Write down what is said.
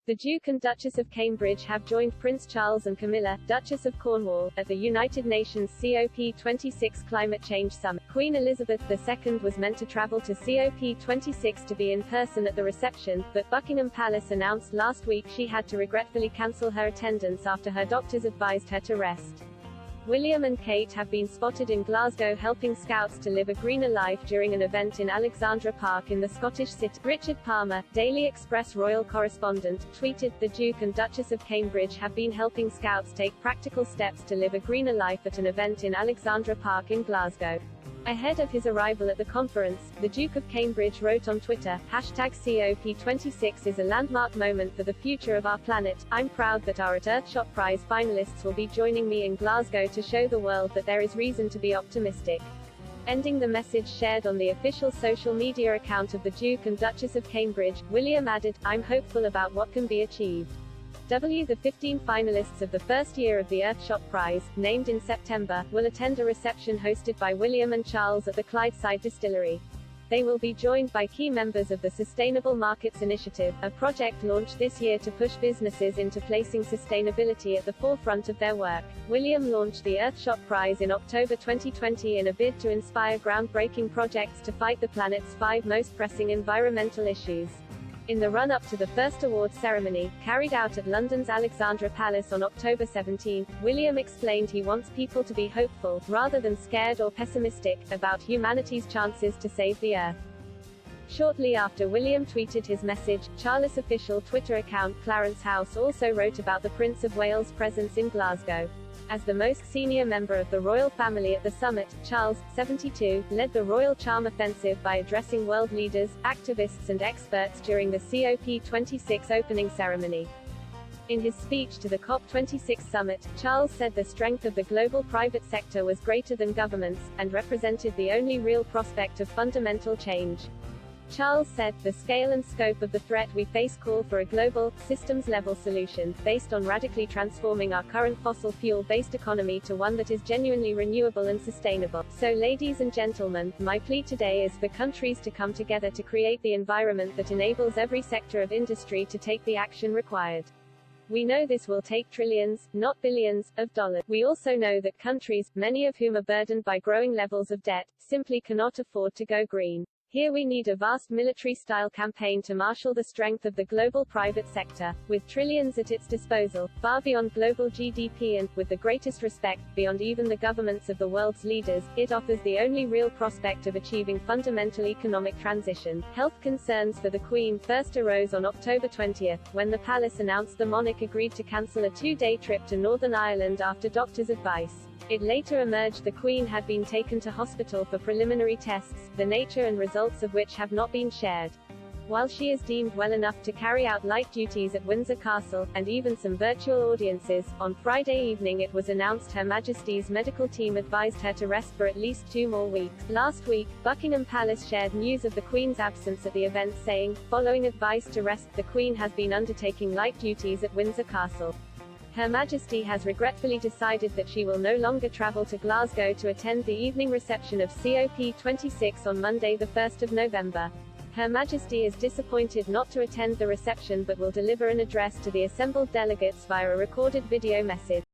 The Duke and Duchess of Cambridge have joined Prince Charles and Camilla, Duchess of Cornwall, at the United Nations COP26 Climate Change Summit. Queen Elizabeth II was meant to travel to COP26 to be in person at the reception, but Buckingham Palace announced last week she had to regretfully cancel her attendance after her doctors advised her to rest. William and Kate have been spotted in Glasgow helping Scouts to live a greener life during an event in Alexandra Park in the Scottish city. Richard Palmer, Daily Express royal correspondent, tweeted, "The Duke and Duchess of Cambridge have been helping Scouts take practical steps to live a greener life at an event in Alexandra Park in Glasgow." Ahead of his arrival at the conference, the Duke of Cambridge wrote on Twitter, #COP26 is a landmark moment for the future of our planet. I'm proud that our Earthshot Prize finalists will be joining me in Glasgow to show the world that there is reason to be optimistic. Ending the message shared on the official social media account of the Duke and Duchess of Cambridge, William added, "I'm hopeful about what can be achieved." The 15 finalists of the first year of the Earthshot Prize, named in September, will attend a reception hosted by William and Charles at the Clydeside Distillery. They will be joined by key members of the Sustainable Markets Initiative, a project launched this year to push businesses into placing sustainability at the forefront of their work. William launched the Earthshot Prize in October 2020 in a bid to inspire groundbreaking projects to fight the planet's 5 most pressing environmental issues. In the run-up to the first awards ceremony, carried out at London's Alexandra Palace on October 17, William explained he wants people to be hopeful, rather than scared or pessimistic, about humanity's chances to save the Earth. Shortly after William tweeted his message, Charles' official Twitter account Clarence House also wrote about the Prince of Wales' presence in Glasgow. As the most senior member of the royal family at the summit, Charles, 72, led the Royal Charm Offensive by addressing world leaders, activists and experts during the COP26 opening ceremony. In his speech to the COP26 summit, Charles said the strength of the global private sector was greater than governments, and represented the only real prospect of fundamental change. Charles said, "The scale and scope of the threat we face call for a global, systems-level solution, based on radically transforming our current fossil fuel-based economy to one that is genuinely renewable and sustainable. So ladies and gentlemen, my plea today is for countries to come together to create the environment that enables every sector of industry to take the action required. We know this will take trillions, not billions, of dollars. We also know that countries, many of whom are burdened by growing levels of debt, simply cannot afford to go green. Here we need a vast military-style campaign to marshal the strength of the global private sector, with trillions at its disposal, far beyond global GDP and, with the greatest respect, beyond even the governments of the world's leaders. It offers the only real prospect of achieving fundamental economic transition." Health concerns for the Queen first arose on October 20, when the palace announced the monarch agreed to cancel a 2-day trip to Northern Ireland after doctors' advice. It later emerged the Queen had been taken to hospital for preliminary tests, the nature and results of which have not been shared. While she is deemed well enough to carry out light duties at Windsor Castle, and even some virtual audiences, on Friday evening it was announced Her Majesty's medical team advised her to rest for at least 2 more weeks. Last week, Buckingham Palace shared news of the Queen's absence at the event saying, "Following advice to rest, the Queen has been undertaking light duties at Windsor Castle. Her Majesty has regretfully decided that she will no longer travel to Glasgow to attend the evening reception of COP26 on Monday, the 1st of November. Her Majesty is disappointed not to attend the reception but will deliver an address to the assembled delegates via a recorded video message."